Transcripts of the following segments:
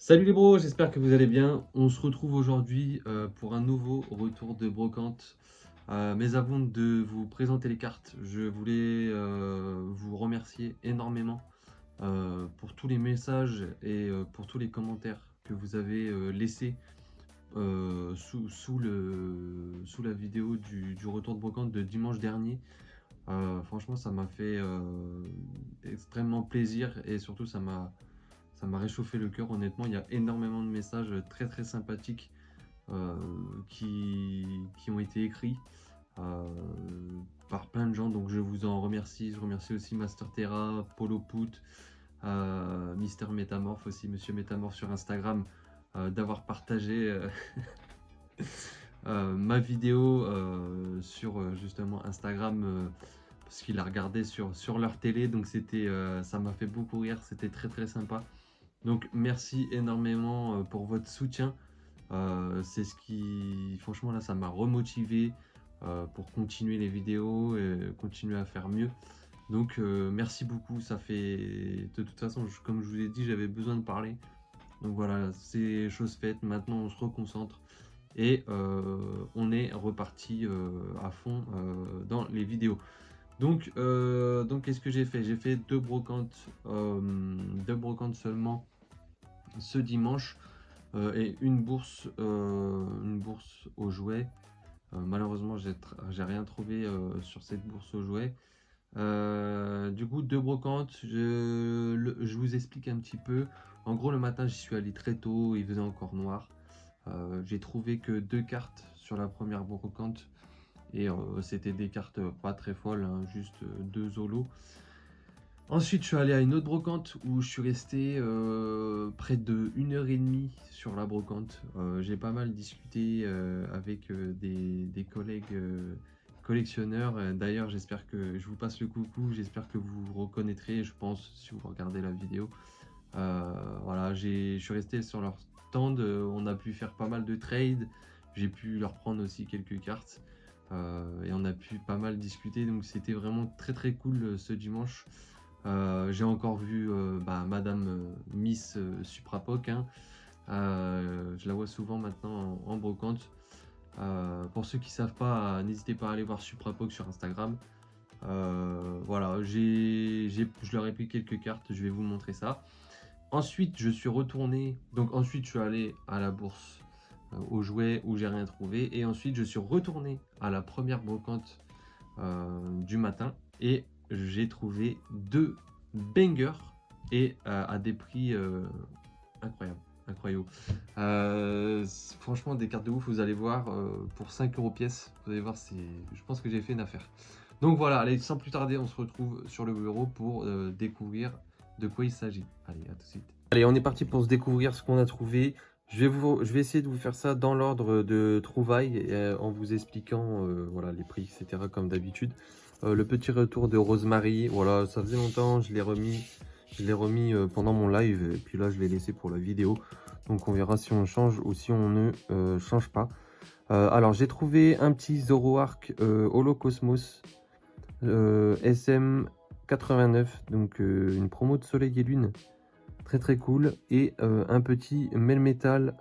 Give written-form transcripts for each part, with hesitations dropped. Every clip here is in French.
Salut les bros, j'espère que vous allez bien. On se retrouve aujourd'hui pour un nouveau retour de brocante. Mais avant de vous présenter les cartes, je voulais vous remercier énormément pour tous les messages et pour tous les commentaires que vous avez laissés sous la vidéo du retour de brocante de dimanche dernier. Franchement, ça m'a fait extrêmement plaisir et surtout ça m'a réchauffé le cœur. Honnêtement, il y a énormément de messages très très sympathiques euh, qui ont été écrits euh, par plein de gens, donc je vous en remercie. Je remercie aussi Master Terra, Polo Put, Mister Métamorphe aussi, Monsieur Métamorphe sur Instagram, d'avoir partagé ma vidéo sur justement Instagram parce qu'il a regardé sur leur télé, donc ça m'a fait beaucoup rire, c'était très très sympa. Donc merci énormément pour votre soutien. C'est ce qui, franchement là, ça m'a remotivé pour continuer les vidéos et continuer à faire mieux. Donc merci beaucoup. Ça fait, de toute façon, comme je vous ai dit, j'avais besoin de parler. Donc voilà, c'est chose faite. Maintenant, on se reconcentre et on est reparti à fond dans les vidéos. Donc qu'est-ce que j'ai fait? J'ai fait deux brocantes seulement ce dimanche et une bourse aux jouets. Malheureusement, j'ai rien trouvé sur cette bourse aux jouets. Du coup, deux brocantes. Je vous explique un petit peu. En gros, le matin, j'y suis allé très tôt. Il faisait encore noir. J'ai trouvé que deux cartes sur la première brocante. Et c'était des cartes pas très folles, hein, juste deux zolos. Ensuite, je suis allé à une autre brocante où je suis resté près de 1 heure et demie sur la brocante. J'ai pas mal discuté avec des collègues collectionneurs. D'ailleurs, j'espère que je vous passe le coucou. J'espère que vous vous reconnaîtrez, je pense, si vous regardez la vidéo. Voilà, je suis resté sur leur stand. On a pu faire pas mal de trades. J'ai pu leur prendre aussi quelques cartes. Et on a pu pas mal discuter. Donc, c'était vraiment très très cool ce dimanche. J'ai encore vu Madame Miss Suprapoc, hein. Je la vois souvent maintenant en brocante. Pour ceux qui ne savent pas, n'hésitez pas à aller voir Suprapoc sur Instagram. Voilà, je leur ai pris quelques cartes, je vais vous montrer ça. Ensuite, je suis retourné, donc ensuite je suis allé à la bourse aux jouets où j'ai rien trouvé. Et ensuite, je suis retourné à la première brocante du matin et j'ai trouvé deux bangers et à des prix incroyables. Incroyable. Franchement, des cartes de ouf, vous allez voir, pour 5 euros pièce, vous allez voir, je pense que j'ai fait une affaire. Donc voilà, allez, sans plus tarder, on se retrouve sur le bureau pour découvrir de quoi il s'agit. Allez, à tout de suite. Allez, on est parti pour se découvrir ce qu'on a trouvé. Je vais essayer de vous faire ça dans l'ordre de trouvailles, en vous expliquant voilà, les prix, etc. comme d'habitude. Le petit retour de Rosemary, voilà, ça faisait longtemps, je l'ai remis pendant mon live, et puis là je l'ai laissé pour la vidéo. Donc on verra si on change ou si on ne change pas. Alors j'ai trouvé un petit Zoroark Holocosmos SM89, donc une promo de Soleil et Lune. Très très cool. Et un petit Melmetal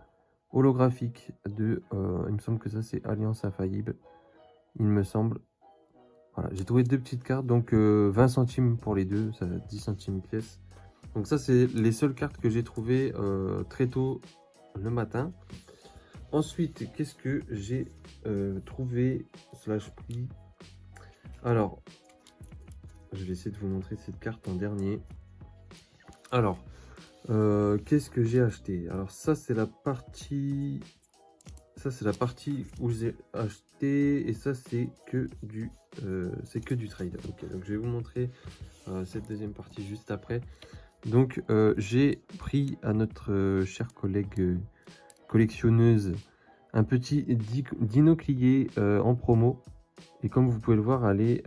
holographique de, il me semble que ça c'est Alliance Infaillible, il me semble. Voilà, j'ai trouvé deux petites cartes, donc 20 centimes pour les deux, ça 10 centimes pièce. Donc ça c'est les seules cartes que j'ai trouvées très tôt le matin. Ensuite, qu'est-ce que j'ai trouvé slash prix? Alors, je vais essayer de vous montrer cette carte en dernier. Alors, qu'est-ce que j'ai acheté? Alors ça c'est la partie... Ça c'est la partie où j'ai acheté et ça c'est que du trade. Ok, donc je vais vous montrer cette deuxième partie juste après. Donc j'ai pris à notre chère collègue collectionneuse un petit Dinoclier en promo. Et comme vous pouvez le voir, elle est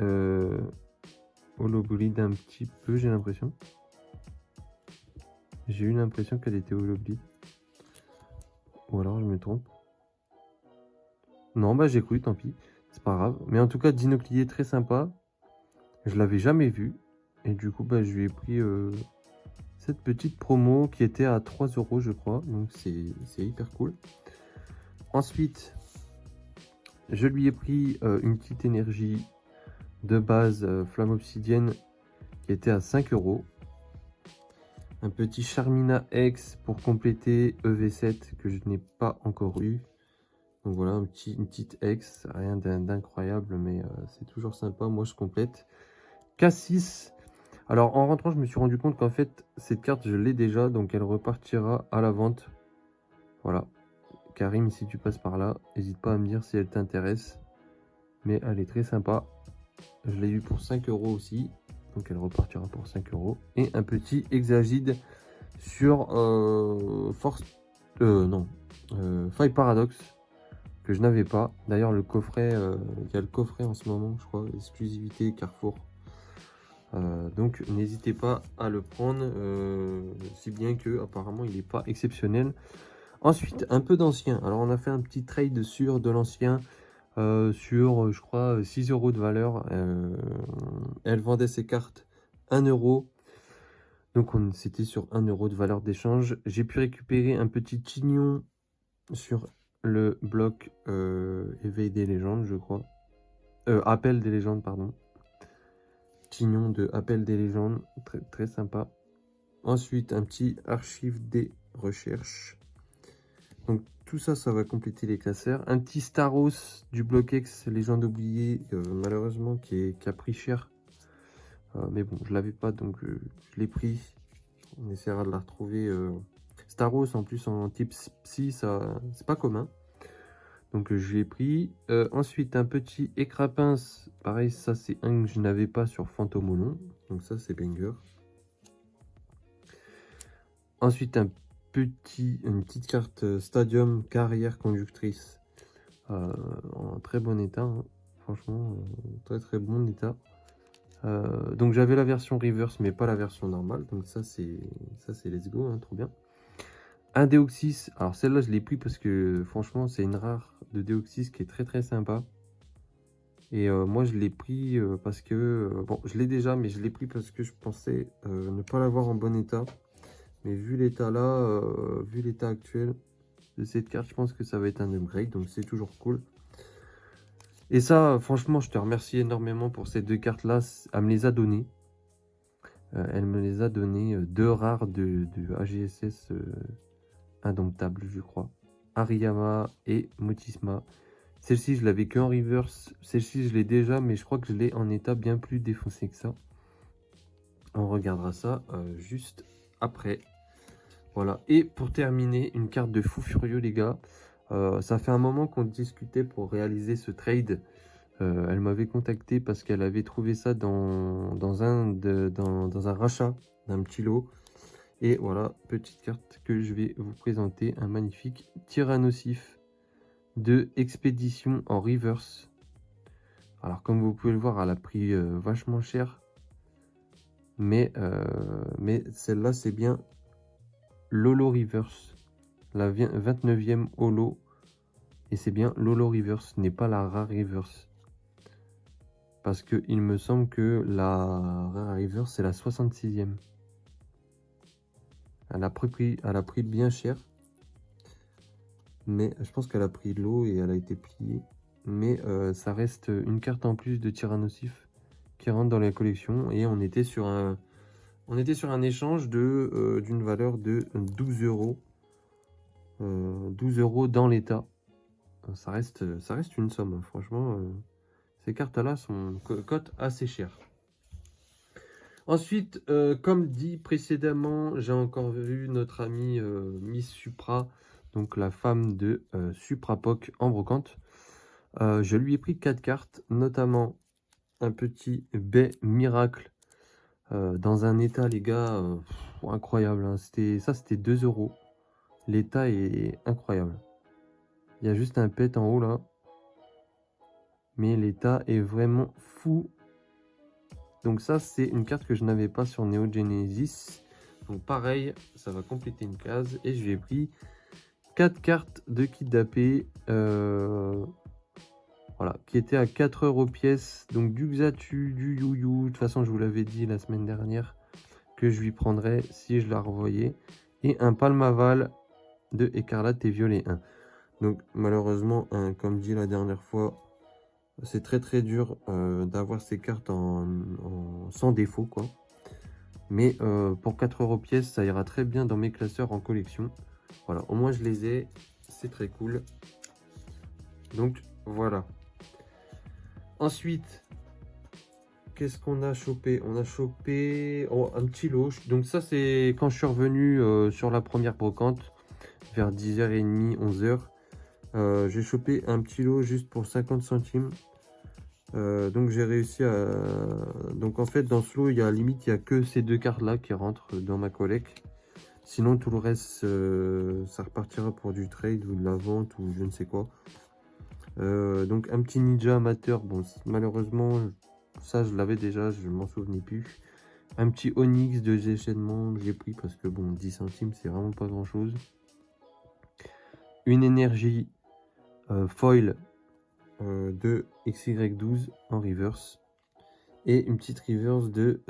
holoblide un petit peu, j'ai l'impression. J'ai eu l'impression qu'elle était holoblide. Ou alors je me trompe. Non, bah j'écoute, tant pis. C'est pas grave. Mais en tout cas, Dinoclier très sympa. Je l'avais jamais vu. Et du coup, bah, je lui ai pris cette petite promo qui était à 3 € je crois, donc c'est hyper cool. Ensuite, je lui ai pris une petite énergie de base flamme obsidienne qui était à 5 €. Un petit Charmina X pour compléter EV7 que je n'ai pas encore eu. Donc voilà, une petite X, rien d'incroyable, mais c'est toujours sympa. Moi, je complète. K6. Alors, en rentrant, je me suis rendu compte qu'en fait, cette carte, je l'ai déjà, donc elle repartira à la vente. Voilà. Karim, si tu passes par là, n'hésite pas à me dire si elle t'intéresse. Mais elle est très sympa. Je l'ai eu pour 5 € aussi. Donc elle repartira pour 5 €. Et un petit Exagide sur Force... non. Five Paradox. Que je n'avais pas. D'ailleurs, le coffret, il y a le coffret en ce moment, je crois, exclusivité Carrefour. Donc, n'hésitez pas à le prendre, si bien que apparemment il n'est pas exceptionnel. Ensuite, un peu d'ancien. Alors, on a fait un petit trade sur de l'ancien, sur, je crois, 6 € de valeur. Elle vendait ses cartes 1 €. Donc, c'était sur 1 € de valeur d'échange. J'ai pu récupérer un petit chignon sur le bloc éveil des légendes, je crois. Appel des légendes, pardon. Chignon de Appel des légendes, très, très sympa. Ensuite, un petit archive des recherches. Donc tout ça, ça va compléter les classeurs. Un petit Staros du bloc X, légende oubliée, malheureusement, qui a pris cher. Mais bon, je l'avais pas, donc je l'ai pris. On essaiera de la retrouver. Staros, en plus, en type psy, ça c'est pas commun. Donc je l'ai pris. Ensuite, un petit écrapince. Pareil, ça c'est un que je n'avais pas sur Fantomolon. Donc ça c'est banger. Ensuite, une petite carte Stadium Carrière Conductrice. En très bon état. Hein. Franchement, très très bon état. Donc j'avais la version reverse mais pas la version normale. Donc ça c'est let's go, hein, trop bien. Un Deoxys, alors celle-là je l'ai pris parce que franchement c'est une rare de Deoxys qui est très très sympa. Et moi je l'ai pris parce que, bon je l'ai déjà mais je l'ai pris parce que je pensais ne pas l'avoir en bon état. Mais vu l'état là, vu l'état actuel de cette carte, je pense que ça va être un upgrade, donc c'est toujours cool. Et ça franchement je te remercie énormément pour ces deux cartes là, elle me les a données. Elle me les a données, deux rares de AGSS indomptable je crois. Ariyama et Motisma. Celle-ci, je l'avais que en reverse. Celle-ci, je l'ai déjà, mais je crois que je l'ai en état bien plus défoncé que ça. On regardera ça juste après. Voilà. Et pour terminer, une carte de fou furieux, les gars. Ça fait un moment qu'on discutait pour réaliser ce trade. Elle m'avait contacté parce qu'elle avait trouvé ça dans un rachat d'un petit lot. Et voilà, petite carte que je vais vous présenter. Un magnifique Tyrannosif de expédition en reverse. Alors comme vous pouvez le voir, elle a pris vachement cher. Mais celle-là, c'est bien l'Holo Reverse. La 29e Holo. Et c'est bien l'Holo Reverse, ce n'est pas la Rare Reverse. Parce que il me semble que la Rare Reverse, c'est la 66e. Elle a pris bien cher. Mais je pense qu'elle a pris l'eau et elle a été pliée. Mais ça reste une carte en plus de Tyrannosif qui rentre dans la collection. Et on était sur un échange d'une valeur de 12 €. 12 € dans l'état. Ça reste une somme. Hein. Franchement, ces cartes-là sont cotent assez cher. Ensuite, comme dit précédemment, j'ai encore vu notre amie Miss Supra, donc la femme de Suprapoc en brocante. Je lui ai pris 4 cartes, notamment un petit Baie Miracle dans un état, les gars, incroyable. Hein. C'était 2 €. L'état est incroyable. Il y a juste un pet en haut là. Mais l'état est vraiment fou. Donc ça, c'est une carte que je n'avais pas sur Neo Genesis. Donc pareil, ça va compléter une case. Et je lui ai pris 4 cartes de kit d'AP. Voilà, qui étaient à 4 € pièce. Donc du Xatu, du Yu Yu. De toute façon, je vous l'avais dit la semaine dernière. que je lui prendrais si je la revoyais. Et un Palmaval de Écarlate et Violet 1. Donc malheureusement, comme dit la dernière fois, c'est très dur d'avoir ces cartes sans défaut, quoi. Mais pour 4 € pièce, ça ira très bien dans mes classeurs en collection. Voilà, au moins je les ai, c'est très cool. Donc voilà. Ensuite, qu'est-ce qu'on a chopé? On a chopé un petit lot. Donc ça, c'est quand je suis revenu sur la première brocante, vers 10h30, 11h. J'ai chopé un petit lot juste pour 50 centimes. Donc j'ai réussi à... Donc en fait, dans ce lot, il y a limite, il n'y a que ces 2 cartes-là qui rentrent dans ma collecte. Sinon, tout le reste, ça repartira pour du trade ou de la vente ou je ne sais quoi. Donc un petit ninja amateur. Bon, malheureusement, ça je l'avais déjà, je m'en souvenais plus. Un petit Onyx de déchaînement, j'ai pris parce que bon, 10 centimes, c'est vraiment pas grand chose. Une énergie foil de XY12 en reverse. Et une petite reverse de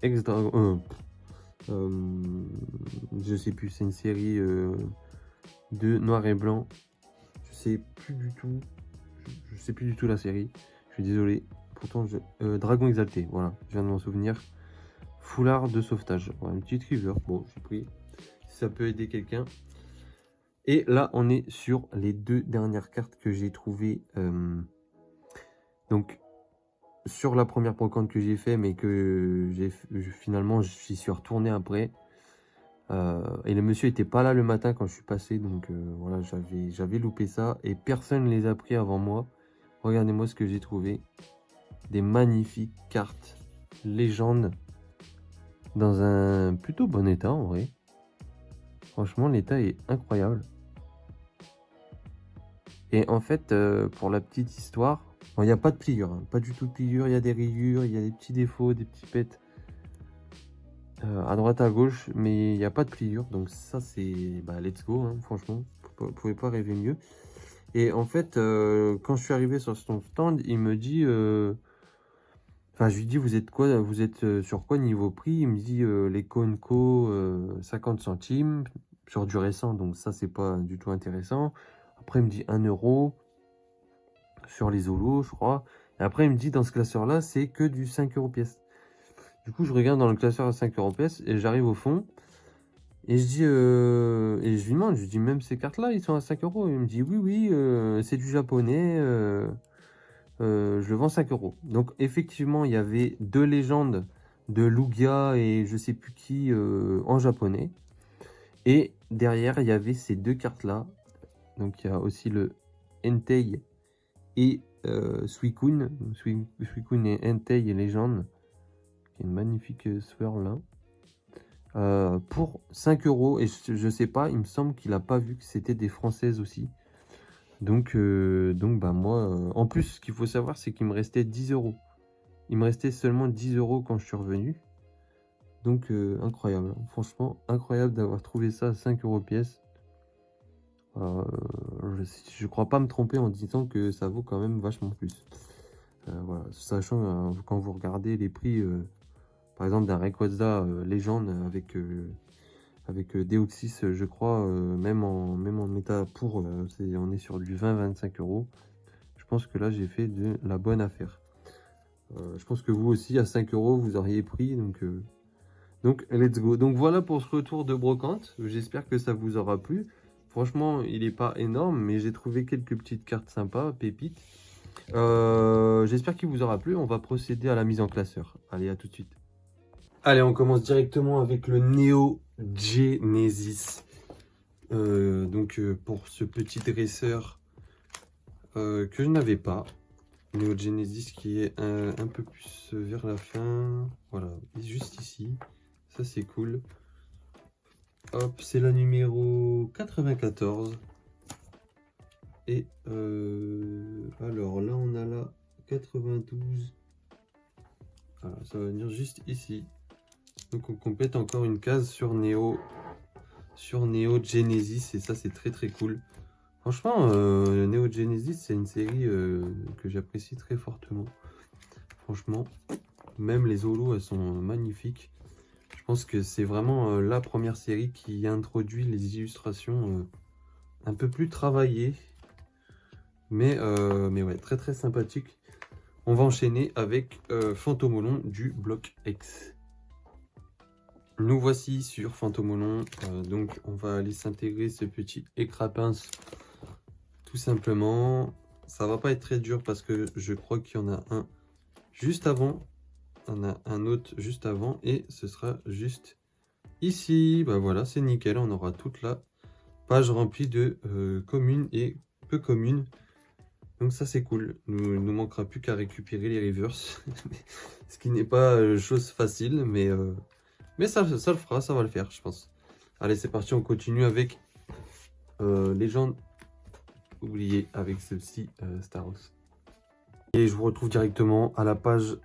Ex-Dragon. Je sais plus, c'est une série de noir et blanc. Je sais plus du tout. Je sais plus du tout la série. Je suis désolé. Pourtant, Dragon Exalté. Voilà, je viens de m'en souvenir. Foulard de sauvetage. Voilà, une petite river. Bon, j'ai pris. Si ça peut aider quelqu'un. Et là, on est sur les 2 dernières cartes que j'ai trouvées. Donc, sur la première brocante que j'ai fait, mais que finalement, j'y suis retourné après. Et le monsieur était pas là le matin quand je suis passé, donc voilà, j'avais loupé ça et personne ne les a pris avant moi. Regardez-moi ce que j'ai trouvé, des magnifiques cartes légendes dans un plutôt bon état en vrai. Franchement, l'état est incroyable. Et en fait, pour la petite histoire, il n'y a pas de pliure, hein, pas du tout de pliure, il y a des rayures, il y a des petits défauts, des petits pets. À droite à gauche, mais il n'y a pas de pliure, donc ça c'est let's go, hein, franchement, vous pouvez pas rêver mieux. Et en fait, quand je suis arrivé sur son stand, il me dit, enfin je lui dis vous êtes quoi, vous êtes sur quoi niveau prix? Il me dit les Conco 50 centimes sur du récent, donc ça c'est pas du tout intéressant. Après il me dit 1 € sur les Zolos, je crois. Et après il me dit dans ce classeur là c'est que du 5 € pièce. Du coup, je regarde dans le classeur à 5 € pièce et j'arrive au fond. Et je dis, et je lui demande, je lui dis, même ces cartes-là, ils sont à 5 €. Il me dit, oui, oui, c'est du japonais, je le vends 5 €. Donc, effectivement, il y avait 2 légendes de Lugia et je sais plus qui en japonais. Et derrière, il y avait ces 2 cartes-là. Donc, il y a aussi le Entei et Suicune. Suicune et Entei et légende. Une magnifique swirl là. Pour 5 € et je sais pas, il me semble qu'il a pas vu que c'était des françaises aussi. Donc moi, en plus, ce qu'il faut savoir, c'est qu'il me restait 10 €. Il me restait seulement 10 € quand je suis revenu. Donc incroyable, franchement incroyable d'avoir trouvé ça à 5 € pièce. Je crois pas me tromper en disant que ça vaut quand même vachement plus. Voilà, sachant quand vous regardez les prix. Par exemple, d'un Rayquaza légende avec Deoxys, je crois, même en état pour, on est sur du 20-25 €. Je pense que là, j'ai fait de la bonne affaire. Je pense que vous aussi, à 5 €, vous auriez pris. Donc, let's go. Donc, voilà pour ce retour de brocante. J'espère que ça vous aura plu. Franchement, il n'est pas énorme, mais j'ai trouvé quelques petites cartes sympas, pépites. J'espère qu'il vous aura plu. On va procéder à la mise en classeur. Allez, à tout de suite. Allez, on commence directement avec le Neo Genesis. Pour ce petit dresseur que je n'avais pas. Neo Genesis qui est un peu plus vers la fin. Voilà, juste ici. Ça, c'est cool. Hop, c'est la numéro 94. Et alors là, on a la 92. Voilà, ça va venir juste ici. Donc on complète encore une case sur Neo Genesis et ça c'est très cool. Franchement, Neo Genesis c'est une série que j'apprécie très fortement. Franchement, même les holos elles sont magnifiques. pense que c'est vraiment la première série qui introduit les illustrations un peu plus travaillées. Mais ouais, très très sympathique. On va enchaîner avec Fantomolon du bloc X. Nous voici sur Fantomolon. Donc on va aller s'intégrer ce petit écrapince tout simplement. Ça va pas être très dur parce que je crois qu'il y en a un juste avant. On a un autre juste avant et ce sera juste ici. Bah voilà, c'est nickel. On aura toute la page remplie de communes et peu communes. Donc ça c'est cool. Nous manquera plus qu'à récupérer les reverse. Ce qui n'est pas chose facile, mais ça le fera, ça va le faire, je pense. Allez, c'est parti, on continue avec Légende oubliée avec celle-ci, Staros. Et je vous retrouve directement à la page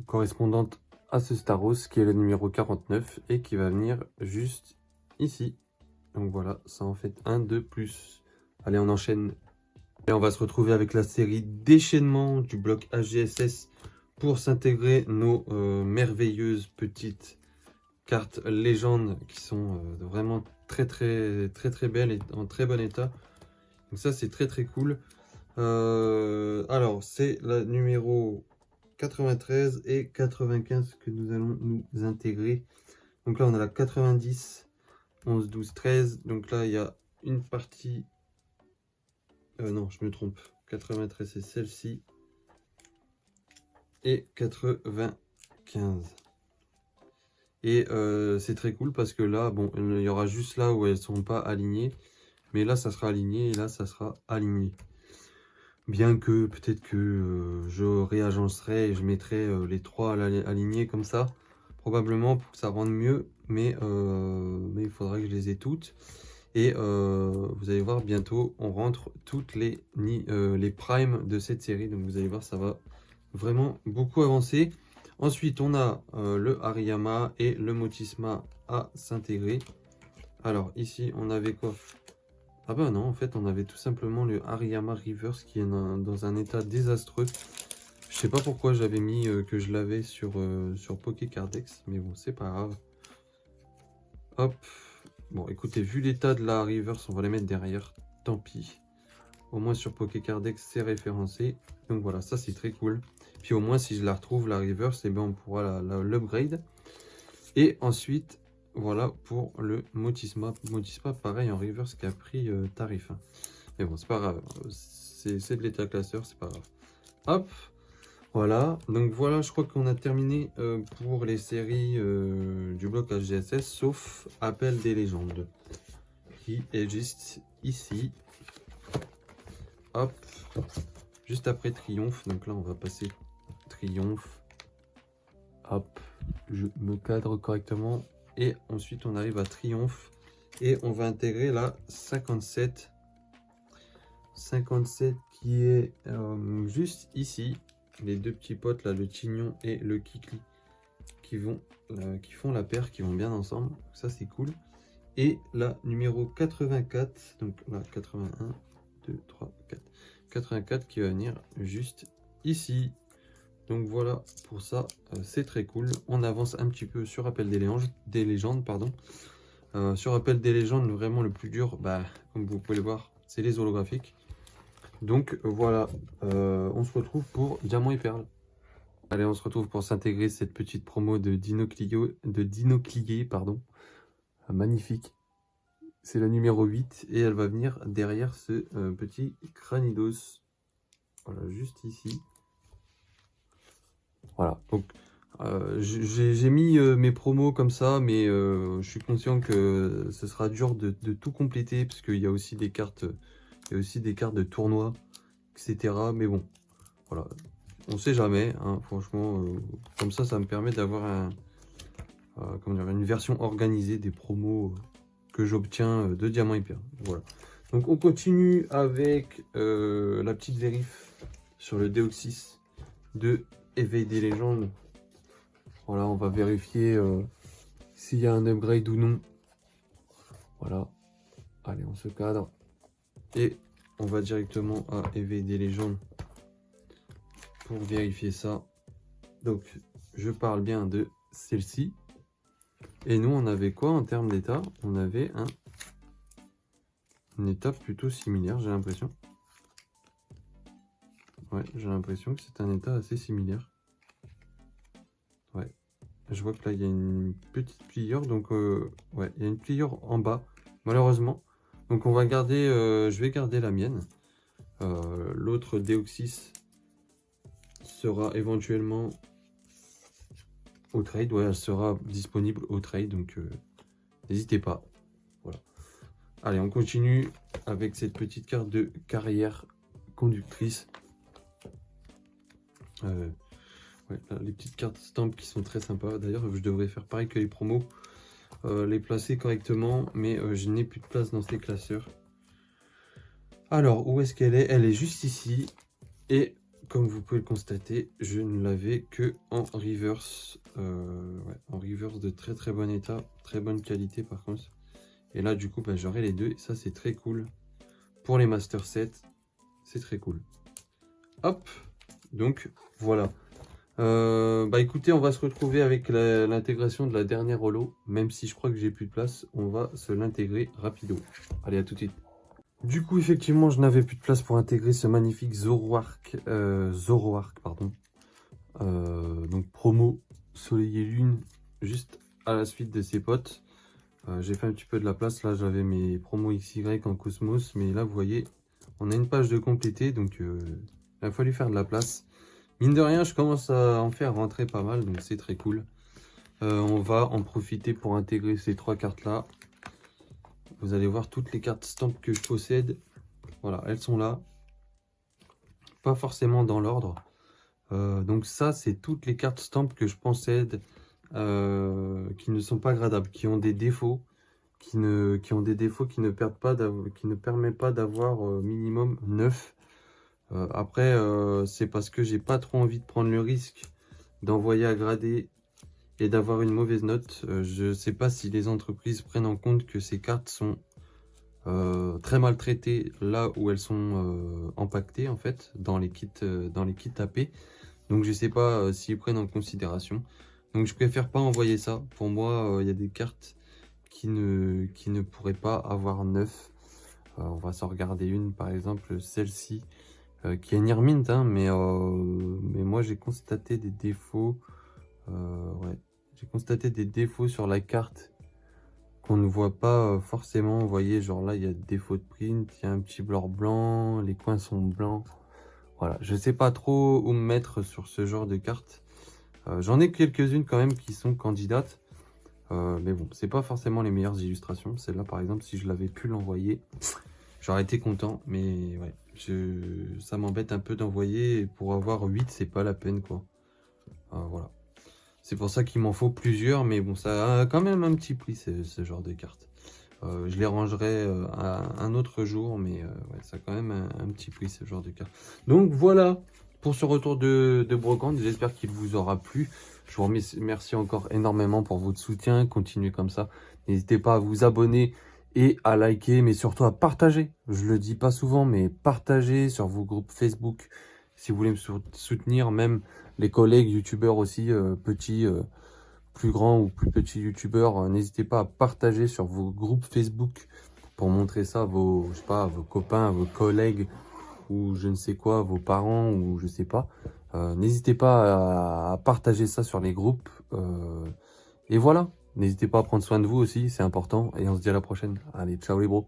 correspondante à ce Staros, qui est le numéro 49 et qui va venir juste ici. Donc voilà, ça en fait un de plus. Allez, on enchaîne. Et on va se retrouver avec la série déchaînement du bloc AGSS pour s'intégrer nos merveilleuses petites cartes légendes qui sont vraiment très belles et en très bon état. Donc ça c'est très cool. Alors c'est la numéro 93 et 95 que nous allons nous intégrer. Donc là on a la 90, 11, 12, 13. Donc là il y a une partie... non, je me trompe. 93 c'est celle-ci. Et 95. Et c'est très cool parce que là, bon, il y aura juste là où elles sont pas alignées. Mais là, ça sera aligné et là, ça sera aligné. Bien que peut-être que je réagencerai et je mettrai les trois alignés comme ça. Probablement pour que ça rende mieux. Mais il faudra que je les ai toutes. Et vous allez voir, bientôt, on rentre toutes les primes de cette série. Donc vous allez voir, ça va vraiment beaucoup avancer. Ensuite, on a le Hariyama et le Motisma à s'intégrer. Alors, ici, on avait quoi? Ah bah non, en fait, on avait tout simplement le Hariyama Reverse qui est dans un état désastreux. Je sais pas pourquoi j'avais mis que je l'avais sur Pokécardex, mais bon, c'est pas grave. Hop. Bon, écoutez, vu l'état de la Reverse, on va les mettre derrière. Tant pis. Au moins sur Pokécardex, c'est référencé. Donc voilà, ça c'est très cool. Puis au moins, si je la retrouve, la reverse, eh bien, on pourra l'upgrade. Et ensuite, voilà pour le Motisma. Motisma, pareil, en reverse qui a pris tarif. Hein. Mais bon, c'est pas grave. C'est de l'état classeur, c'est pas grave. Hop, voilà. Donc voilà, je crois qu'on a terminé pour les séries du bloc HGSS, sauf Appel des légendes, qui est juste ici. Hop, juste après Triomphe. Donc là, on va passer Triomphe. Hop, je me cadre correctement. Et ensuite, on arrive à Triomphe. Et on va intégrer la 57. 57 qui est juste ici. Les deux petits potes, là, le Tignon et le Kikli, qui font la paire, qui vont bien ensemble. Ça, c'est cool. Et la numéro 84. Donc là, 81, 2, 3, 4. 84 qui va venir juste ici. Donc voilà, pour ça, c'est très cool. On avance un petit peu sur Appel des légendes. Pardon. Sur Appel des légendes, vraiment le plus dur, bah, comme vous pouvez le voir, c'est les holographiques. Donc voilà, on se retrouve pour Diamant et Perle. Allez, on se retrouve pour s'intégrer cette petite promo de Dinoclié, pardon. Magnifique. C'est la numéro 8 et elle va venir derrière ce petit Cranidos. Voilà, juste ici. Voilà, donc j'ai mis mes promos comme ça, mais je suis conscient que ce sera dur de tout compléter, parce qu'il y a aussi des cartes, de tournoi, etc. Mais bon, voilà, on sait jamais, hein, franchement, comme ça me permet d'avoir une version organisée des promos que j'obtiens de Diamant et Perle. Voilà. Donc on continue avec la petite vérif sur le Deoxys de Éveil des légendes. Voilà, on va vérifier s'il y a un upgrade ou non. Voilà. Allez, on se cadre. Et on va directement à Éveil des légendes pour vérifier ça. Donc, je parle bien de celle-ci. Et nous, on avait quoi en termes d'état? On avait un état plutôt similaire, j'ai l'impression. Ouais, j'ai l'impression que c'est un état assez similaire. Ouais, je vois que là, il y a une petite pliure. Donc, ouais, il y a une pliure en bas, malheureusement. Donc, on va garder, je vais garder la mienne. L'autre Deoxys sera éventuellement au trade. Ouais, elle sera disponible au trade. Donc, n'hésitez pas. Voilà. Allez, on continue avec cette petite carte de carrière conductrice. Ouais, là, les petites cartes stamp qui sont très sympas. D'ailleurs, je devrais faire pareil que les promos. Les placer correctement. Mais je n'ai plus de place dans ces classeurs. Alors, où est-ce qu'elle est? Elle est juste ici. Et comme vous pouvez le constater, je ne l'avais que en reverse. Ouais, en reverse de très très bon état. Très bonne qualité par contre. Et là, du coup, bah, j'aurai les deux. Et ça, c'est très cool. Pour les Master 7, c'est très cool. Hop. Donc, voilà. Bah écoutez, on va se retrouver avec l'intégration de la dernière holo. Même si je crois que j'ai plus de place, on va se l'intégrer rapido. Allez, à tout de suite. Du coup, effectivement, je n'avais plus de place pour intégrer ce magnifique Zoroark. Pardon. Donc, promo Soleil et Lune, juste à la suite de ses potes. J'ai fait un petit peu de la place. Là, j'avais mes promos XY en Cosmos. Mais là, vous voyez, on a une page de compléter. Donc, il a fallu faire de la place. Mine de rien, je commence à en faire rentrer pas mal. Donc, c'est très cool. On va en profiter pour intégrer ces trois cartes-là. Vous allez voir toutes les cartes stamp que je possède. Voilà, elles sont là. Pas forcément dans l'ordre. Donc ça, c'est toutes les cartes stamp que je possède qui ne sont pas gradables, qui ont des défauts, qui ont des défauts qui ne permettent pas d'avoir minimum 9. Après, c'est parce que j'ai pas trop envie de prendre le risque d'envoyer à grader et d'avoir une mauvaise note. Je sais pas si les entreprises prennent en compte que ces cartes sont très maltraitées là où elles sont empaquetées en fait dans les kits AP. Donc je sais pas s'ils prennent en considération. Donc je préfère pas envoyer ça. Pour moi, il y a des cartes qui ne pourraient pas avoir 9. On va s'en regarder une, par exemple celle-ci, qui est near mint, hein, mais moi j'ai constaté des défauts. Ouais, j'ai constaté des défauts sur la carte qu'on ne voit pas forcément. Vous voyez, genre là, il y a des défauts de print, il y a un petit blur blanc, les coins sont blancs. Voilà, je sais pas trop où me mettre sur ce genre de cartes. J'en ai quelques-unes quand même qui sont candidates. Mais bon, c'est pas forcément les meilleures illustrations. Celle-là, par exemple, si je l'avais pu l'envoyer, j'aurais été content. Mais ouais, ça m'embête un peu d'envoyer. Pour avoir 8, c'est pas la peine, quoi. Voilà. C'est pour ça qu'il m'en faut plusieurs. Mais bon, ça a quand même un petit prix, ce genre de cartes. Je les rangerai à un autre jour, mais ouais, ça a quand même un petit prix, ce genre de carte. Donc voilà pour ce retour de brocante. J'espère qu'il vous aura plu. Je vous remercie encore énormément pour votre soutien. Continuez comme ça. N'hésitez pas à vous abonner et à liker, mais surtout à partager. Je le dis pas souvent, mais partagez sur vos groupes Facebook si vous voulez me soutenir. Même les collègues youtubeurs aussi, petits, plus grands ou plus petits youtubeurs, n'hésitez pas à partager sur vos groupes Facebook pour montrer ça à vos, je sais pas, à vos copains, à vos collègues ou je ne sais quoi, vos parents ou je sais pas. N'hésitez pas à partager ça sur les groupes. Et voilà, n'hésitez pas à prendre soin de vous aussi, c'est important. Et on se dit à la prochaine. Allez, ciao les bros.